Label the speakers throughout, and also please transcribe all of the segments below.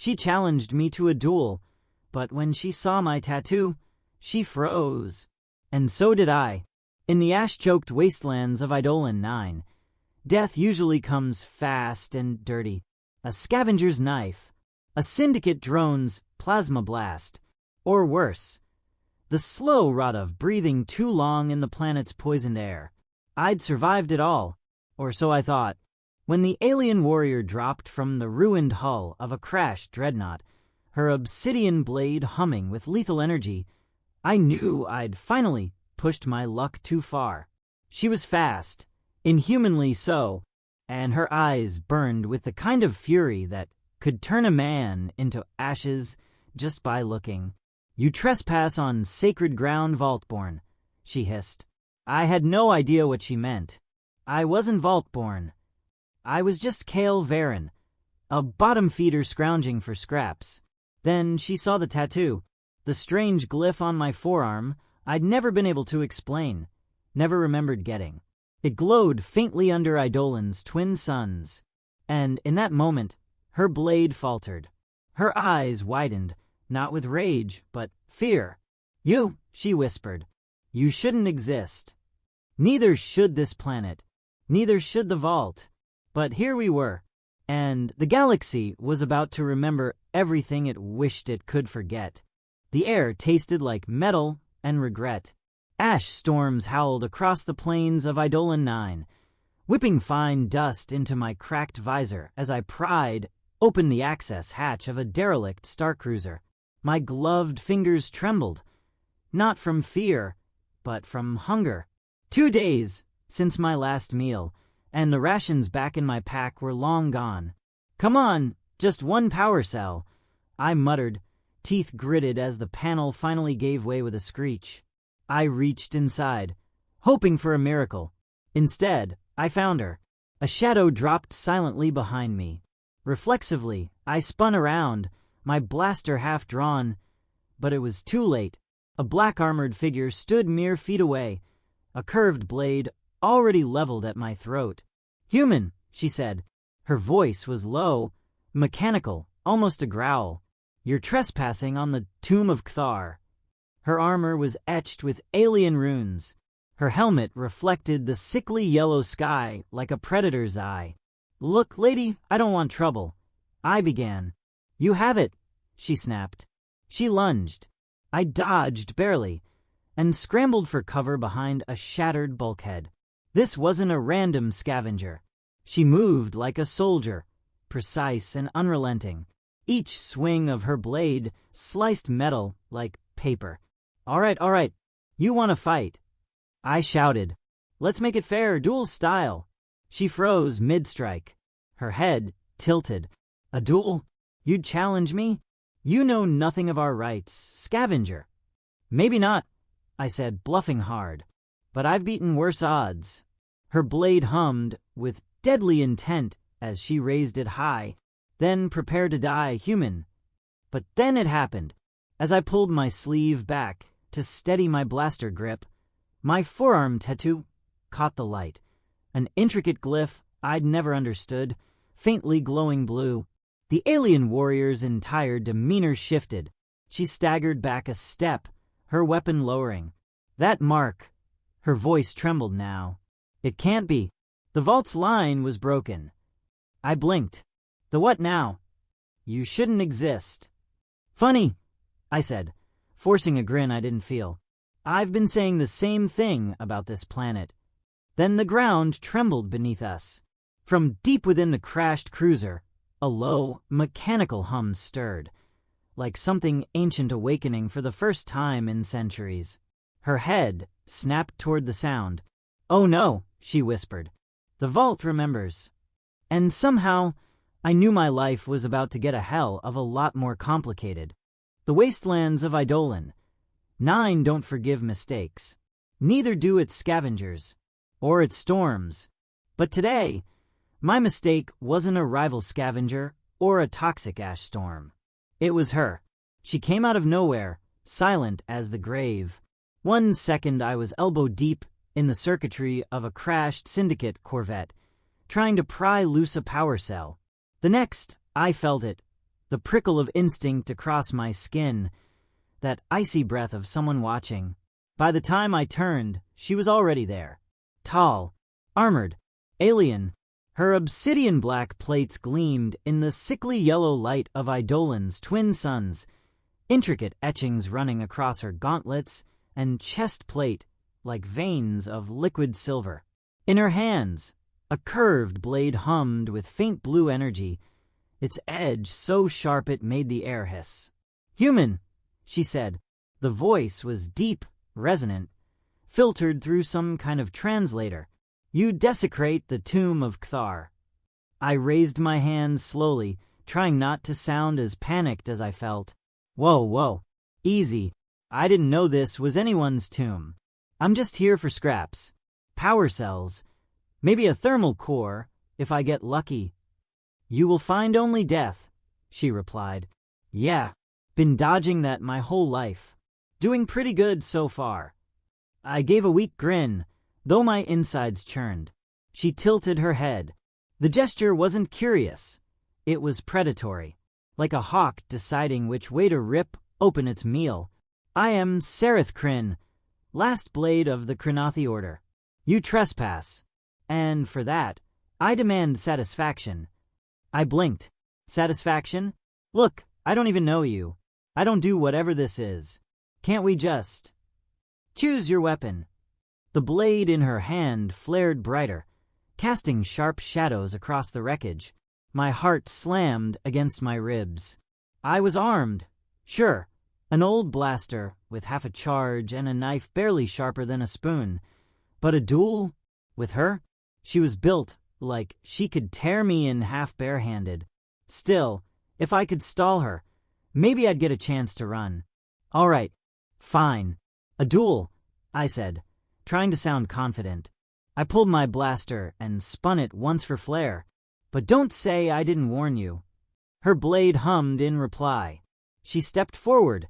Speaker 1: She challenged me to a duel, but when she saw my tattoo, she froze. And so did I. In the ash-choked wastelands of Eidolon 9, death usually comes fast and dirty. A scavenger's knife, a syndicate drone's plasma blast, or worse, the slow rot of breathing too long in the planet's poisoned air. I'd survived it all, or so I thought. When the alien warrior dropped from the ruined hull of a crashed dreadnought, her obsidian blade humming with lethal energy, I knew I'd finally pushed my luck too far. She was fast, inhumanly so, and her eyes burned with the kind of fury that could turn a man into ashes just by looking. "You trespass on sacred ground, Vaultborn," she hissed. I had no idea what she meant. I wasn't Vaultborn. I was just Kale Varen, a bottom feeder scrounging for scraps. Then she saw the tattoo, the strange glyph on my forearm I'd never been able to explain, never remembered getting. It glowed faintly under Eidolon's twin suns, and in that moment, her blade faltered. Her eyes widened, not with rage, but fear. "You," she whispered, "you shouldn't exist. Neither should this planet. Neither should the vault." But here we were, and the galaxy was about to remember everything it wished it could forget. The air tasted like metal and regret. Ash storms howled across the plains of Eidolon 9, whipping fine dust into my cracked visor as I pried open the access hatch of a derelict starcruiser. My gloved fingers trembled, not from fear, but from hunger. 2 days since my last meal, and the rations back in my pack were long gone. "Come on, just one power cell," I muttered, teeth gritted as the panel finally gave way with a screech. I reached inside, hoping for a miracle. Instead, I found her. A shadow dropped silently behind me. Reflexively, I spun around, my blaster half drawn, but it was too late. A black-armored figure stood mere feet away, a curved blade already leveled at my throat. "Human," she said. Her voice was low, mechanical, almost a growl. "You're trespassing on the tomb of Cthar." Her armor was etched with alien runes. Her helmet reflected the sickly yellow sky like a predator's eye. "Look, lady, I don't want trouble," I began. "You have it," she snapped. She lunged. I dodged barely and scrambled for cover behind a shattered bulkhead. This wasn't a random scavenger. She moved like a soldier, precise and unrelenting. Each swing of her blade sliced metal like paper. All right, you want to fight," I shouted. "Let's make it fair, duel style." She froze mid-strike, her head tilted. "A duel? You'd challenge me? You know nothing of our rights, scavenger." "Maybe not," I said, bluffing hard, "but I've beaten worse odds." Her blade hummed with deadly intent as she raised it high, then prepared to die human. But then it happened. As I pulled my sleeve back to steady my blaster grip, my forearm tattoo caught the light. An intricate glyph I'd never understood, faintly glowing blue. The alien warrior's entire demeanor shifted. She staggered back a step, her weapon lowering. "That mark," her voice trembled now. "It can't be. The vault's line was broken." I blinked. "The what now?" "You shouldn't exist." "Funny," I said, forcing a grin I didn't feel. "I've been saying the same thing about this planet." Then the ground trembled beneath us. From deep within the crashed cruiser, a low, mechanical hum stirred, like something ancient awakening for the first time in centuries. Her head snapped toward the sound. "Oh no," she whispered. "The vault remembers." And somehow, I knew my life was about to get a hell of a lot more complicated. The wastelands of Eidolon 9 don't forgive mistakes. Neither do its scavengers, or its storms. But today, my mistake wasn't a rival scavenger or a toxic ash storm. It was her. She came out of nowhere, silent as the grave. 1 second I was elbow deep in the circuitry of a crashed syndicate corvette, trying to pry loose a power cell. The next, I felt it. the prickle of instinct across my skin, that icy breath of someone watching. By the time I turned, she was already there. Tall, armored, alien. Her obsidian-black plates gleamed in the sickly yellow light of Eidolon's twin suns, intricate etchings running across her gauntlets and chest plate like veins of liquid silver. In her hands, a curved blade hummed with faint blue energy, its edge so sharp it made the air hiss. "Human," she said. The voice was deep, resonant, filtered through some kind of translator. "You desecrate the tomb of Cthar." I raised my hands slowly, trying not to sound as panicked as I felt. Whoa. Easy. I didn't know this was anyone's tomb. I'm just here for scraps. Power cells. Maybe a thermal core, if I get lucky. "You will find only death," she replied. "Yeah, been dodging that my whole life. Doing pretty good so far." I gave a weak grin, though my insides churned. She tilted her head. The gesture wasn't curious. It was predatory, like a hawk deciding which way to rip open its meal. "I am Sereth Kryn, last blade of the Krynathi Order. You trespass, and for that, I demand satisfaction." I blinked. "Satisfaction? Look, I don't even know you. I don't do whatever this is. Can't we just choose your weapon?" The blade in her hand flared brighter, casting sharp shadows across the wreckage. My heart slammed against my ribs. I was armed, sure, an old blaster with half a charge and a knife barely sharper than a spoon. But a duel? With her? She was built like she could tear me in half barehanded. Still, if I could stall her, maybe I'd get a chance to run. "All right, fine. A duel," I said, trying to sound confident. I pulled my blaster and spun it once for flair. "But don't say I didn't warn you." Her blade hummed in reply. She stepped forward,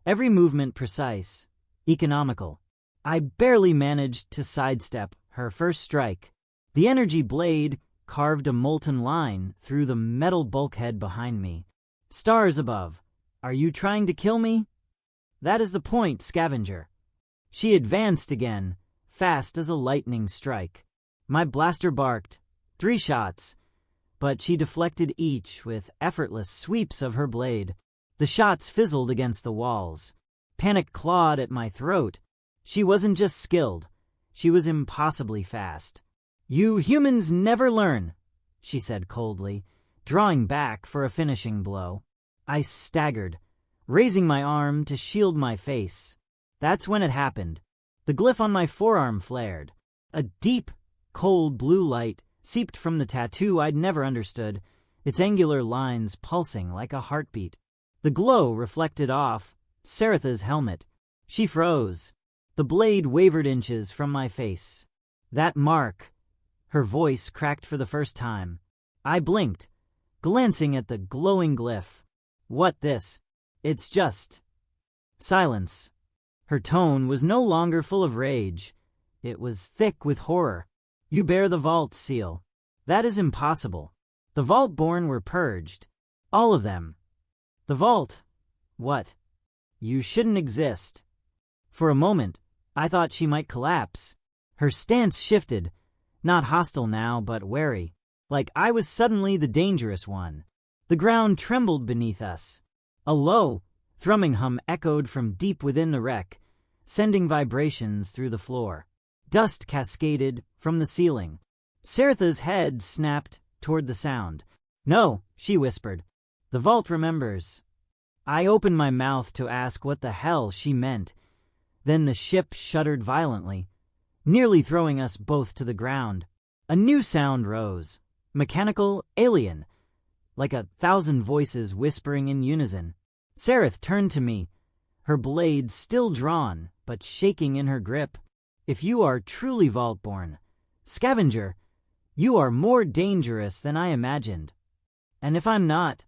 Speaker 1: every movement precise, economical. I barely managed to sidestep her first strike. The energy blade carved a molten line through the metal bulkhead behind me. "Stars above, are you trying to kill me?" "That is the point, scavenger." She advanced again, fast as a lightning strike. My blaster barked. 3 shots, but she deflected each with effortless sweeps of her blade. The shots fizzled against the walls. Panic clawed at my throat. She wasn't just skilled, she was impossibly fast. "You humans never learn," she said coldly, drawing back for a finishing blow. I staggered, raising my arm to shield my face. That's when it happened. The glyph on my forearm flared. A deep, cold blue light seeped from the tattoo I'd never understood, its angular lines pulsing like a heartbeat. The glow reflected off Seretha's helmet. She froze. The blade wavered inches from my face. "That mark." Her voice cracked for the first time. I blinked, glancing at the glowing glyph. "What this? It's just..." Silence. Her tone was no longer full of rage. It was thick with horror. "You bear the vault seal. That is impossible. The Vault-born were purged. All of them. The vault. What? You shouldn't exist." For a moment, I thought she might collapse. Her stance shifted, not hostile now, but wary, like I was suddenly the dangerous one. The ground trembled beneath us. A low, thrumming hum echoed from deep within the wreck, sending vibrations through the floor. Dust cascaded from the ceiling. Seretha's head snapped toward the sound. "No," she whispered. "The vault remembers." I opened my mouth to ask what the hell she meant. Then the ship shuddered violently, nearly throwing us both to the ground. A new sound rose, mechanical, alien, like 1,000 voices whispering in unison. Sereth turned to me, her blade still drawn, but shaking in her grip. "If you are truly Vault-born, Scavenger, you are more dangerous than I imagined." "And if I'm not?"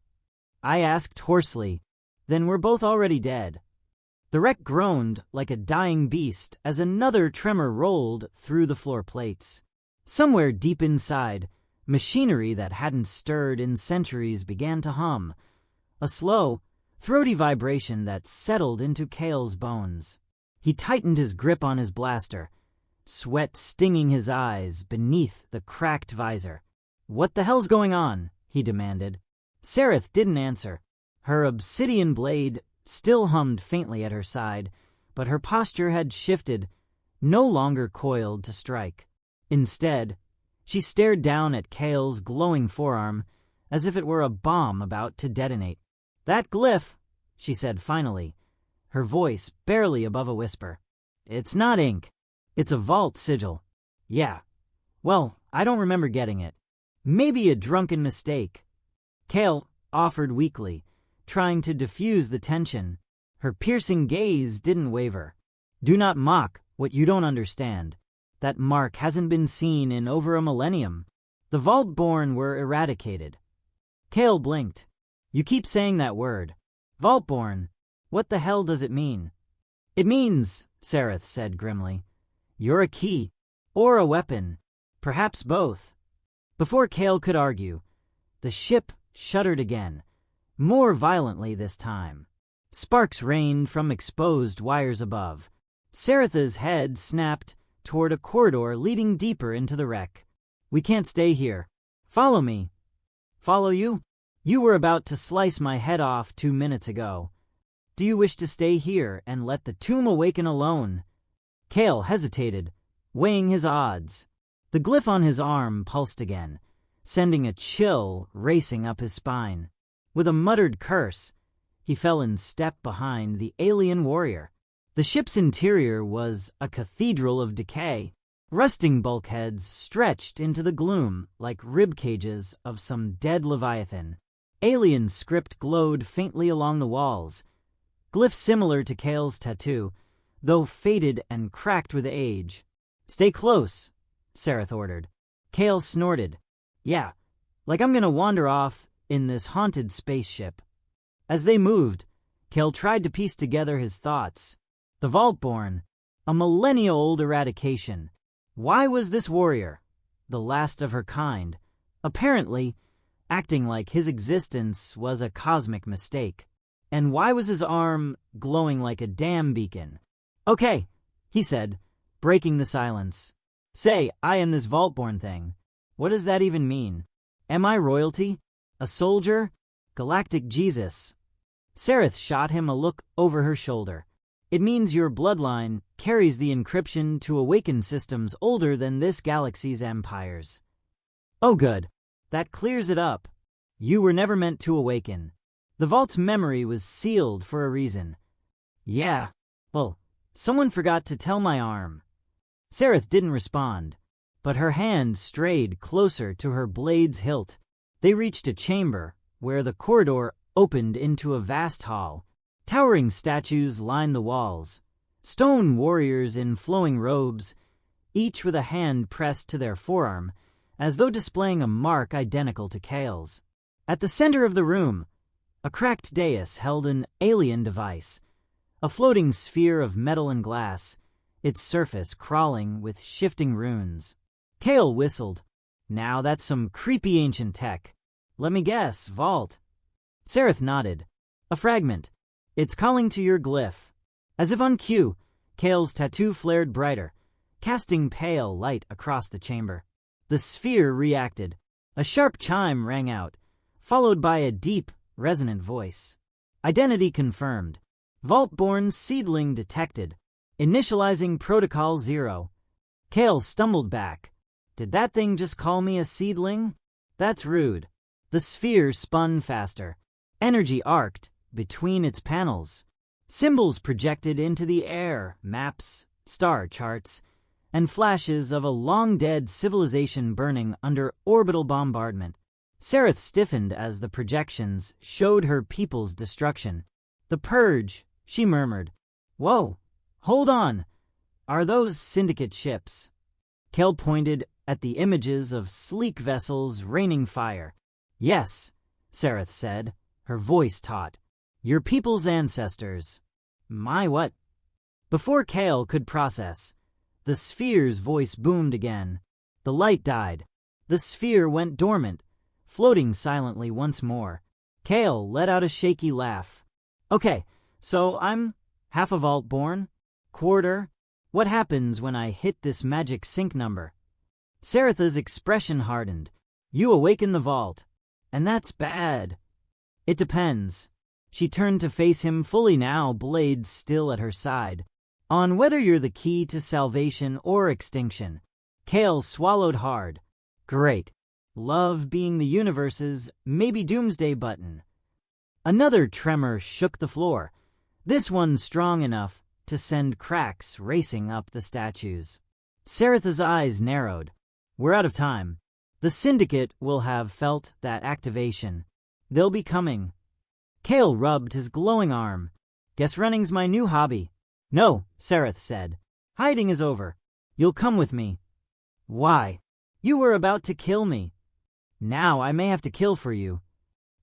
Speaker 1: I asked hoarsely. "Then we're both already dead." The wreck groaned like a dying beast as another tremor rolled through the floor plates. Somewhere deep inside, machinery that hadn't stirred in centuries began to hum. a slow, throaty vibration that settled into Kale's bones. He tightened his grip on his blaster, sweat stinging his eyes beneath the cracked visor. "What the hell's going on?" he demanded. Sereth didn't answer. Her obsidian blade still hummed faintly at her side, but her posture had shifted, no longer coiled to strike. Instead, she stared down at Kale's glowing forearm as if it were a bomb about to detonate. "That glyph," she said finally, her voice barely above a whisper. "It's not ink. It's a vault sigil." "Yeah. Well, I don't remember getting it. Maybe a drunken mistake." Kale offered weakly, trying to diffuse the tension. Her piercing gaze didn't waver. "Do not mock what you don't understand. That mark hasn't been seen in over a millennium. The Vault-born were eradicated." Kale blinked. "You keep saying that word. Vault-born. What the hell does it mean?" "It means," Sereth said grimly, "you're a key. Or a weapon. Perhaps both." Before Kale could argue, the ship shuddered again, more violently this time. Sparks rained from exposed wires above. Sereth's head snapped toward a corridor leading deeper into the wreck. "We can't stay here. Follow me." "Follow you? You were about to slice my head off 2 minutes ago. Do you wish to stay here and let the tomb awaken alone?" Kale hesitated, weighing his odds. The glyph on his arm pulsed again, sending a chill racing up his spine. With a muttered curse, he fell in step behind the alien warrior. The ship's interior was a cathedral of decay. Rusting bulkheads stretched into the gloom like rib cages of some dead leviathan. Alien script glowed faintly along the walls, glyphs similar to Kale's tattoo, though faded and cracked with age. "Stay close," Sereth ordered. Kale snorted. "Yeah, like I'm gonna wander off in this haunted spaceship." As they moved, Kale tried to piece together his thoughts. The Vault-born, a millennia-old eradication. Why was this warrior, the last of her kind, apparently acting like his existence was a cosmic mistake? And why was his arm glowing like a damn beacon? "Okay," he said, breaking the silence. "Say, I am this Vault-born thing. What does that even mean? Am I royalty? A soldier? Galactic Jesus?" Sereth shot him a look over her shoulder. "It means your bloodline carries the encryption to awaken systems older than this galaxy's empires." "Oh good. That clears it up. You were never meant to awaken. The Vault's memory was sealed for a reason." "Yeah. Well, someone forgot to tell my arm." Sereth didn't respond, but her hand strayed closer to her blade's hilt. They reached a chamber where the corridor opened into a vast hall. Towering statues lined the walls, stone warriors in flowing robes, each with a hand pressed to their forearm, as though displaying a mark identical to Kale's. At the center of the room, a cracked dais held an alien device, a floating sphere of metal and glass, its surface crawling with shifting runes. Kale whistled. "Now that's some creepy ancient tech. Let me guess, Vault." Sereth nodded. "A fragment. It's calling to your glyph." As if on cue, Kale's tattoo flared brighter, casting pale light across the chamber. The sphere reacted. A sharp chime rang out, followed by a deep, resonant voice. "Identity confirmed. Vault-born seedling detected. Initializing Protocol 0. Kale stumbled back. "Did that thing just call me a seedling? That's rude." The sphere spun faster. Energy arced between its panels. Symbols projected into the air, maps, star charts, and flashes of a long-dead civilization burning under orbital bombardment. Sereth stiffened as the projections showed her people's destruction. "The Purge," she murmured. "Whoa, hold on. Are those Syndicate ships?" Kale pointed at the images of sleek vessels raining fire. "Yes," Sereth said, her voice taut. "Your people's ancestors." "My what?" Before Kale could process, the sphere's voice boomed again. The light died. The sphere went dormant, floating silently once more. Kale let out a shaky laugh. Okay, so I'm half a vault born? Quarter? What happens when I hit this magic sync number? Saratha's expression hardened. You awaken the vault. And that's bad. It depends. She turned to face him fully now, blades still at her side. On whether you're the key to salvation or extinction. Kale swallowed hard. Great. Love being the universe's maybe doomsday button. Another tremor shook the floor, this one strong enough to send cracks racing up the statues. Saratha's eyes narrowed. We're out of time. The Syndicate will have felt that activation. They'll be coming. Kale rubbed his glowing arm. Guess running's my new hobby. No, Sarath said. Hiding is over. You'll come with me. Why? You were about to kill me. Now I may have to kill for you.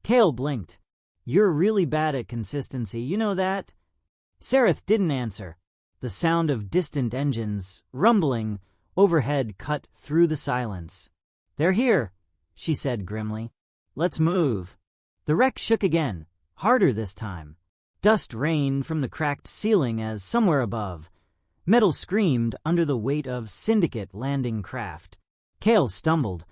Speaker 1: Kale blinked. You're really bad at consistency, you know that? Sarath didn't answer. The sound of distant engines, rumbling, overhead cut through the silence. They're here, she said grimly. Let's move. The wreck shook again, harder this time. Dust rained from the cracked ceiling as somewhere above. Metal screamed under the weight of Syndicate landing craft. Kale stumbled,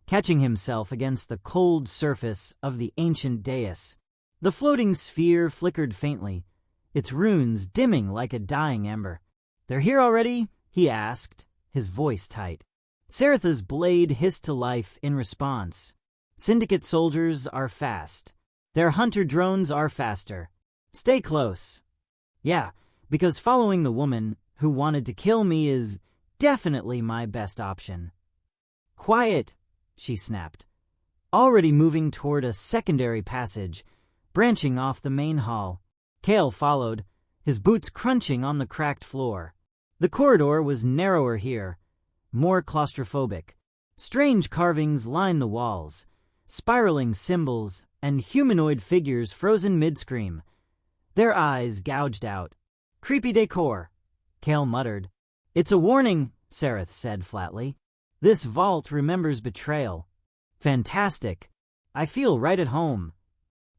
Speaker 1: catching himself against the cold surface of the ancient dais. The floating sphere flickered faintly, its runes dimming like a dying ember. They're here already? He asked, his voice tight. Saratha's blade hissed to life in response. Syndicate soldiers are fast. Their hunter drones are faster. Stay close. Yeah, because following the woman who wanted to kill me is definitely my best option. Quiet, she snapped, already moving toward a secondary passage, branching off the main hall. Kale followed, his boots crunching on the cracked floor. The corridor was narrower here, more claustrophobic. Strange carvings lined the walls, spiraling symbols and humanoid figures frozen mid-scream, their eyes gouged out. Creepy decor, Kale muttered. It's a warning, Sarath said flatly. This vault remembers betrayal. Fantastic. I feel right at home.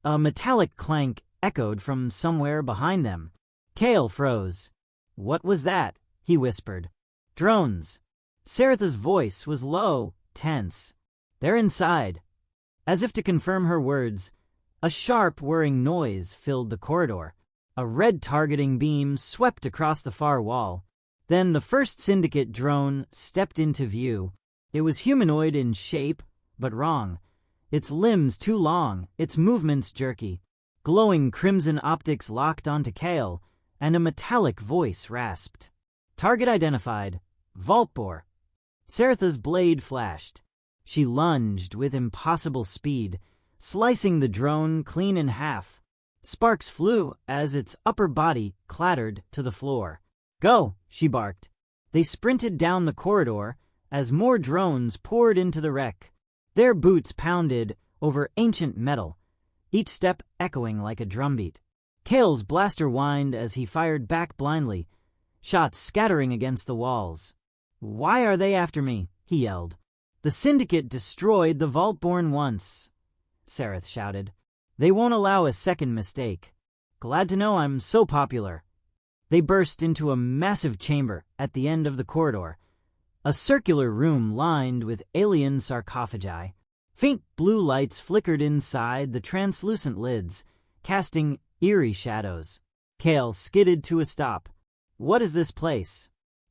Speaker 1: A metallic clank echoed from somewhere behind them. Kale froze. What was that? He whispered. Drones. Saratha's voice was low, tense. They're inside. As if to confirm her words, a sharp whirring noise filled the corridor. A red targeting beam swept across the far wall. Then the first Syndicate drone stepped into view. It was humanoid in shape, but wrong. Its limbs too long, its movements jerky. Glowing crimson optics locked onto Kale, and a metallic voice rasped. Target identified. Vaultbore. Saratha's blade flashed. She lunged with impossible speed, slicing the drone clean in half. Sparks flew as its upper body clattered to the floor. Go, she barked. They sprinted down the corridor as more drones poured into the wreck. Their boots pounded over ancient metal, each step echoing like a drumbeat. Kale's blaster whined as he fired back blindly, shots scattering against the walls. Why are they after me? He yelled. The Syndicate destroyed the Vaultborn once, Sarath shouted. They won't allow a second mistake. Glad to know I'm so popular. They burst into a massive chamber at the end of the corridor, a circular room lined with alien sarcophagi. Faint blue lights flickered inside the translucent lids, casting eerie shadows. Kale skidded to a stop. What is this place?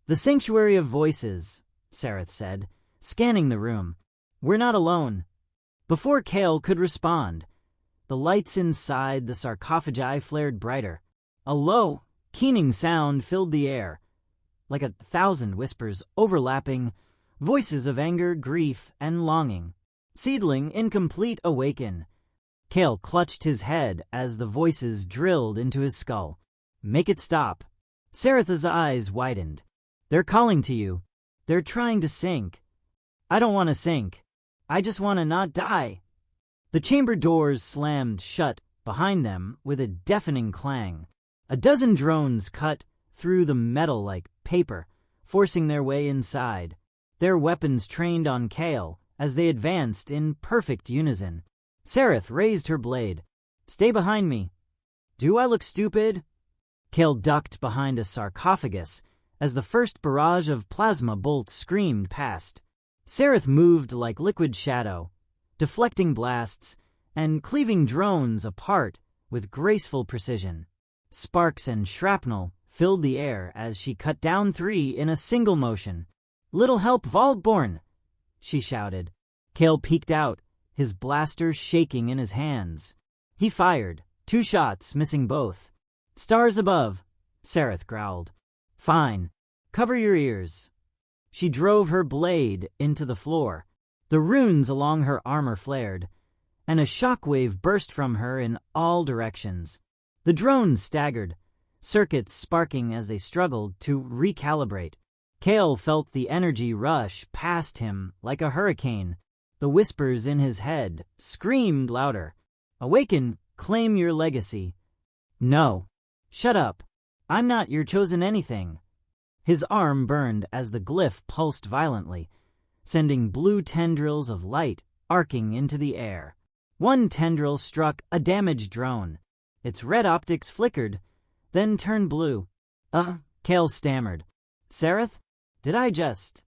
Speaker 1: The Sanctuary of Voices, Sarath said, scanning the room. We're not alone. Before Kale could respond, the lights inside the sarcophagi flared brighter. A low, keening sound filled the air, like 1,000 whispers overlapping, voices of anger, grief, and longing. Seedling incomplete awaken. Kale clutched his head as the voices drilled into his skull. Make it stop. Saratha's eyes widened. They're calling to you. They're trying to sink. I don't want to sink. I just want to not die. The chamber doors slammed shut behind them with a deafening clang. A dozen drones cut through the metal like paper, forcing their way inside. Their weapons trained on Kale as they advanced in perfect unison. Sarath raised her blade. Stay behind me. Do I look stupid? Kale ducked behind a sarcophagus as the first barrage of plasma bolts screamed past. Sereth moved like liquid shadow, deflecting blasts and cleaving drones apart with graceful precision. Sparks and shrapnel filled the air as she cut down 3 in a single motion. "Little help, Vaultborn!" she shouted. Kale peeked out, his blaster shaking in his hands. He fired, 2 shots, missing both. "Stars above," Sereth growled. "Fine. Cover your ears." She drove her blade into the floor. The runes along her armor flared, and a shockwave burst from her in all directions. The drones staggered, circuits sparking as they struggled to recalibrate. Kale felt the energy rush past him like a hurricane. The whispers in his head screamed louder. "Awaken, claim your legacy." "No. Shut up. I'm not your chosen anything." His arm burned as the glyph pulsed violently, sending blue tendrils of light arcing into the air. One tendril struck a damaged drone. Its red optics flickered, then turned blue. Kale stammered. "Sereth, did I just—"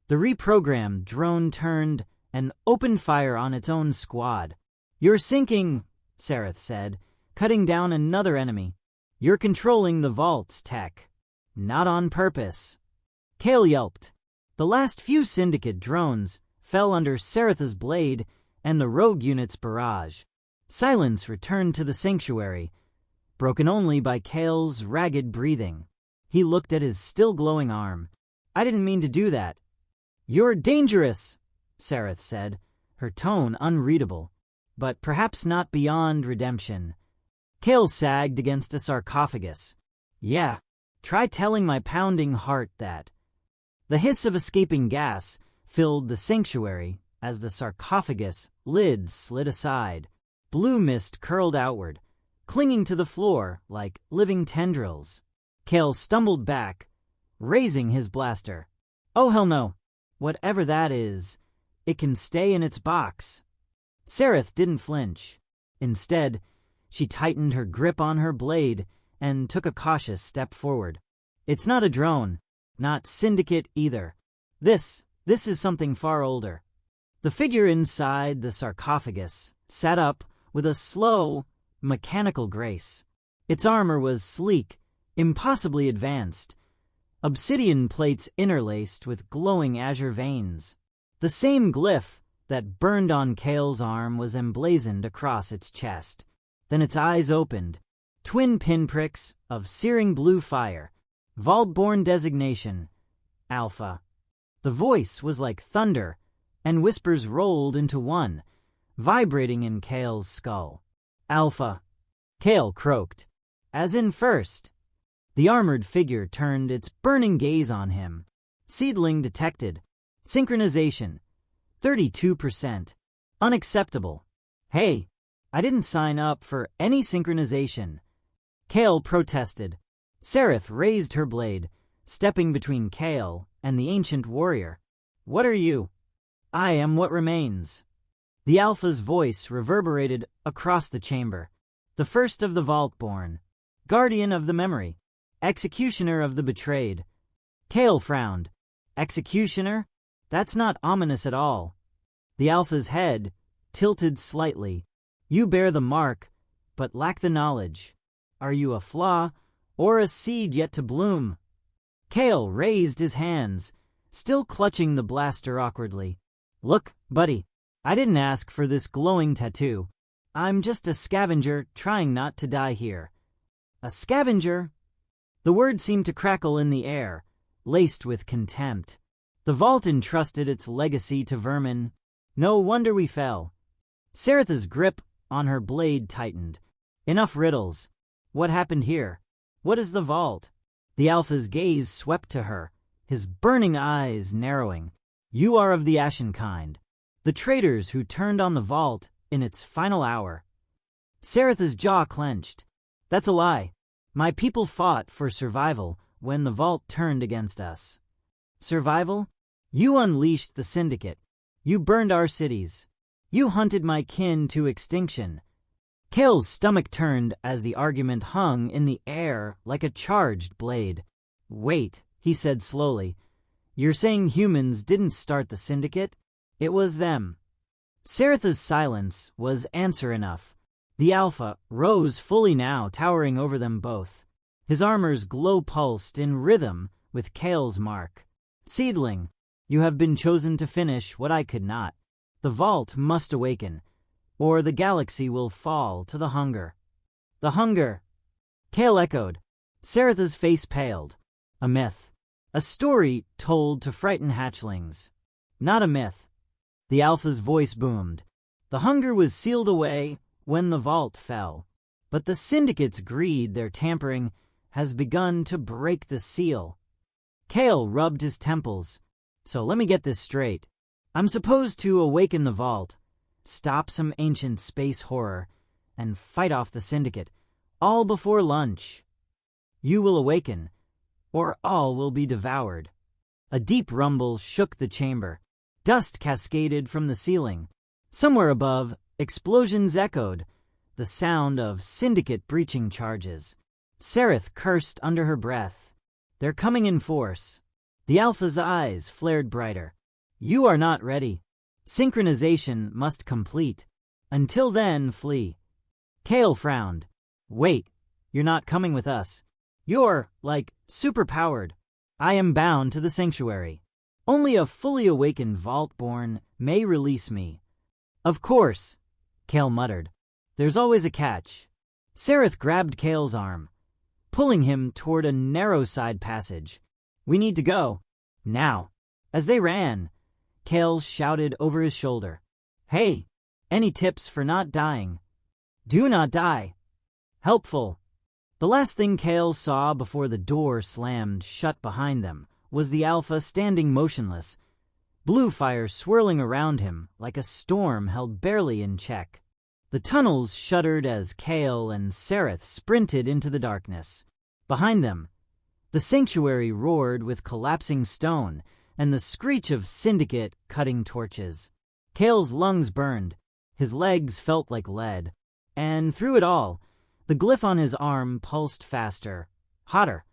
Speaker 1: The reprogrammed drone turned and opened fire on its own squad. "You're sinking," Sereth said, cutting down another enemy. "You're controlling the vault's tech." "Not on purpose." Kale yelped. The last few Syndicate drones fell under Sereth's blade and the rogue unit's barrage. Silence returned to the sanctuary, broken only by Kale's ragged breathing. He looked at his still glowing arm. "I didn't mean to do that." "You're dangerous," Sereth said, her tone unreadable, but perhaps not beyond redemption. Kale sagged against a sarcophagus. "Yeah, try telling my pounding heart that." The hiss of escaping gas filled the sanctuary as the sarcophagus lids slid aside. Blue mist curled outward, clinging to the floor like living tendrils. Kale stumbled back, raising his blaster. "Oh hell no. Whatever that is, it can stay in its box." Sereth didn't flinch. Instead, she tightened her grip on her blade and took a cautious step forward. "It's not a drone, not Syndicate either. This is something far older." The figure inside the sarcophagus sat up with a slow, mechanical grace. Its armor was sleek, impossibly advanced, obsidian plates interlaced with glowing azure veins. The same glyph that burned on Kale's arm was emblazoned across its chest. Then its eyes opened, twin pinpricks of searing blue fire. Vaultborn designation, Alpha. The voice was like thunder, and whispers rolled into one, vibrating in Kale's skull. "Alpha," Kale croaked. "As in first." The armored figure turned its burning gaze on him. Seedling detected. Synchronization. 32%. Unacceptable. "Hey, I didn't sign up for any synchronization." Kale protested. Sereth raised her blade, stepping between Kale and the ancient warrior. "What are you?" "I am what remains." The Alpha's voice reverberated across the chamber. "The first of the Vaultborn, guardian of the memory, executioner of the betrayed." Kale frowned. "Executioner? That's not ominous at all." The Alpha's head tilted slightly. "You bear the mark, but lack the knowledge. Are you a flaw or a seed yet to bloom?" Kale raised his hands, still clutching the blaster awkwardly. "Look, buddy, I didn't ask for this glowing tattoo. I'm just a scavenger trying not to die here." "A scavenger?" The word seemed to crackle in the air, laced with contempt. The vault entrusted its legacy to vermin. No wonder we fell. Sereth's grip on her blade tightened. "Enough riddles. What happened here? What is the vault?" The Alpha's gaze swept to her, his burning eyes narrowing. "You are of the ashen kind, the traitors who turned on the vault in its final hour." Sereth's jaw clenched. "That's a lie. My people fought for survival when the vault turned against us." "Survival? You unleashed the Syndicate. You burned our cities. You hunted my kin to extinction." Kale's stomach turned as the argument hung in the air like a charged blade. "Wait," he said slowly. "You're saying humans didn't start the syndicate? It was them." Saratha's silence was answer enough. The Alpha rose fully now, towering over them both. His armor's glow pulsed in rhythm with Kale's mark. "Seedling, you have been chosen to finish what I could not. The vault must awaken, or the galaxy will fall to the hunger." "The hunger," Kale echoed. Saratha's face paled. "A myth. A story told to frighten hatchlings. Not a myth." The Alpha's voice boomed. "The hunger was sealed away when the vault fell. But the Syndicate's greed, their tampering, has begun to break the seal." Kale rubbed his temples. "So let me get this straight. I'm supposed to awaken the vault, stop some ancient space horror, and fight off the Syndicate, all before lunch. You will awaken, or all will be devoured." A deep rumble shook the chamber. Dust cascaded from the ceiling. Somewhere above, explosions echoed, the sound of Syndicate breaching charges. Sareth cursed under her breath. "They're coming in force." The Alpha's eyes flared brighter. "You are not ready. Synchronization must complete. Until then, flee." Kale frowned. "Wait, you're not coming with us. You're, like, superpowered. I am bound to the sanctuary. Only a fully awakened Vault-born may release me." "Of course," Kale muttered. "There's always a catch." Sareth grabbed Kale's arm, pulling him toward a narrow side passage. "We need to go. Now." As they ran, Kale shouted over his shoulder, "Hey, any tips for not dying? Do not die." "Helpful." The last thing Kale saw before the door slammed shut behind them was the Alpha standing motionless, blue fire swirling around him like a storm held barely in check. The tunnels shuddered as Kale and Sareth sprinted into the darkness. Behind them, the sanctuary roared with collapsing stone and the screech of Syndicate cutting torches. Kale's lungs burned, his legs felt like lead, and through it all, the glyph on his arm pulsed faster, hotter,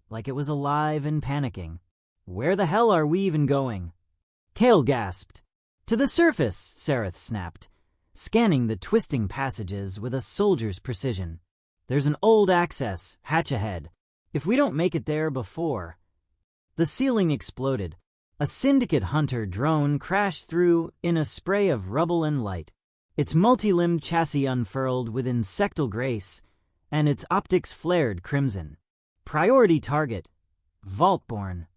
Speaker 1: like it was alive and panicking. "Where the hell are we even going?" Kale gasped. "To the surface," Sareth snapped, scanning the twisting passages with a soldier's precision. "There's an old access hatch ahead. If we don't make it there before..." The ceiling exploded. A Syndicate hunter drone crashed through in a spray of rubble and light. Its multi-limbed chassis unfurled with insectal grace, and its optics flared crimson. Priority target. Vault-born.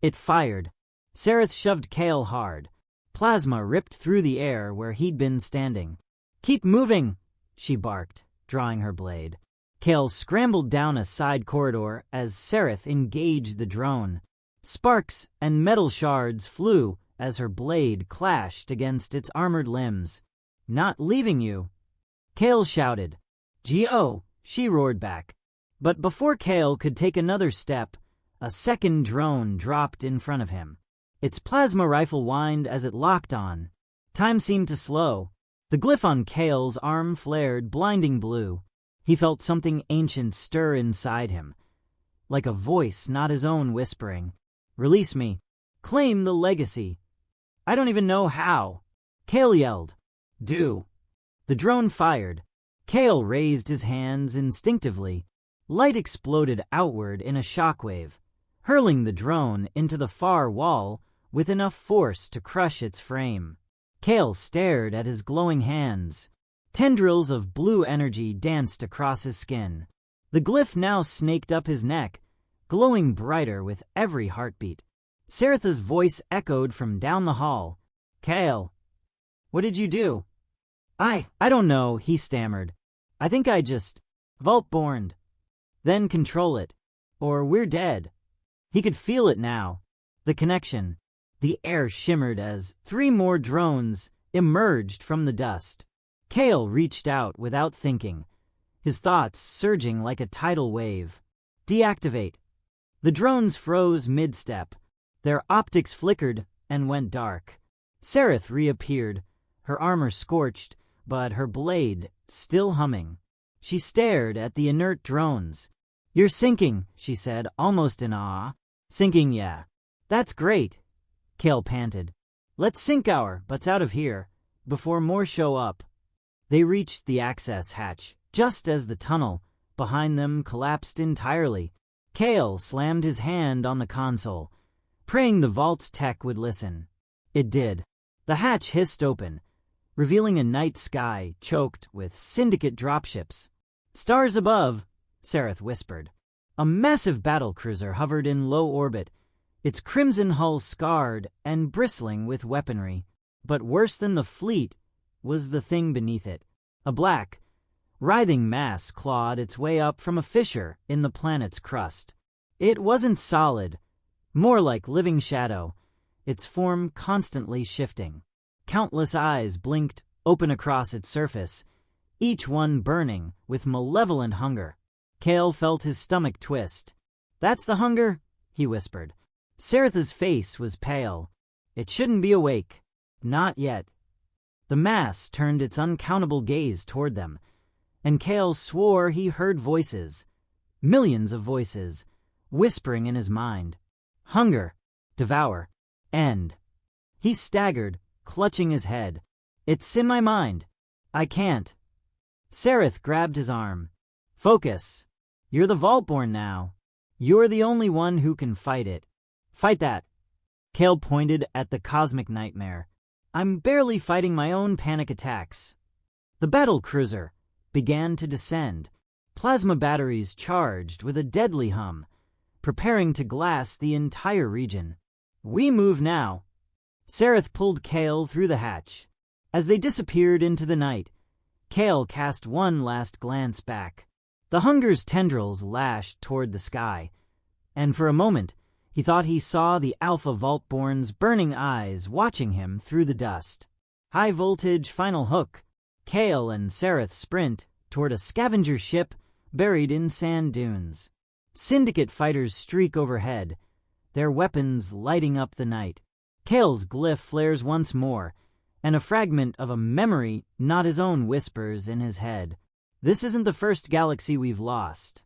Speaker 1: It fired. Sareth shoved Kale hard. Plasma ripped through the air where he'd been standing. "Keep moving," she barked, drawing her blade. Kale scrambled down a side corridor as Sareth engaged the drone. Sparks and metal shards flew as her blade clashed against its armored limbs. "Not leaving you," Kale shouted. "G.O.," she roared back. But before Kale could take another step, a second drone dropped in front of him. Its plasma rifle whined as it locked on. Time seemed to slow. The glyph on Kale's arm flared blinding blue. He felt something ancient stir inside him, like a voice not his own whispering, "Release me. Claim the legacy." "I don't even know how," Kale yelled. "Do." The drone fired. Kale raised his hands instinctively. Light exploded outward in a shockwave, hurling the drone into the far wall with enough force to crush its frame. Kale stared at his glowing hands. Tendrils of blue energy danced across his skin. The glyph now snaked up his neck, glowing brighter with every heartbeat. Saratha's voice echoed from down the hall. "Kale, what did you do?" I don't know," he stammered. "I think I just vault-borned. Then control it, or we're dead." He could feel it now. The connection. The air shimmered as 3 more drones emerged from the dust. Kale reached out without thinking, his thoughts surging like a tidal wave. "Deactivate." The drones froze mid-step. Their optics flickered and went dark. Sareth reappeared, her armor scorched, but her blade still humming. She stared at the inert drones. "You're sinking," she said, almost in awe. "Sinking, yeah. That's great," Kale panted. "Let's sink our butts out of here before more show up." They reached the access hatch just as the tunnel behind them collapsed entirely. Kale slammed his hand on the console, praying the vault's tech would listen. It did. The hatch hissed open, revealing a night sky choked with syndicate dropships. "Stars above," Sareth whispered. A massive battlecruiser hovered in low orbit, its crimson hull scarred and bristling with weaponry. But worse than the fleet was the thing beneath it. A black, writhing mass clawed its way up from a fissure in the planet's crust. It wasn't solid, more like living shadow, its form constantly shifting. Countless eyes blinked open across its surface, each one burning with malevolent hunger. Kale felt his stomach twist. "That's the hunger?" he whispered. Sareth's face was pale. "It shouldn't be awake. Not yet." The mass turned its uncountable gaze toward them, and Kale swore he heard voices, millions of voices, whispering in his mind. Hunger, devour, end. He staggered, clutching his head. "It's in my mind. I can't." Sareth grabbed his arm. "Focus. You're the Vaultborn now. You're the only one who can fight it. Fight that." Kale pointed at the cosmic nightmare. "I'm barely fighting my own panic attacks." The battlecruiser began to descend, plasma batteries charged with a deadly hum, preparing to glass the entire region. "We move now." Sareth pulled Kale through the hatch. As they disappeared into the night, Kale cast one last glance back. The hunger's tendrils lashed toward the sky, and for a moment he thought he saw the Alpha Vaultborn's burning eyes watching him through the dust. High voltage final hook. Kale and Sareth sprint toward a scavenger ship buried in sand dunes. Syndicate fighters streak overhead, their weapons lighting up the night. Kale's glyph flares once more, and a fragment of a memory not his own whispers in his head. "This isn't the first galaxy we've lost."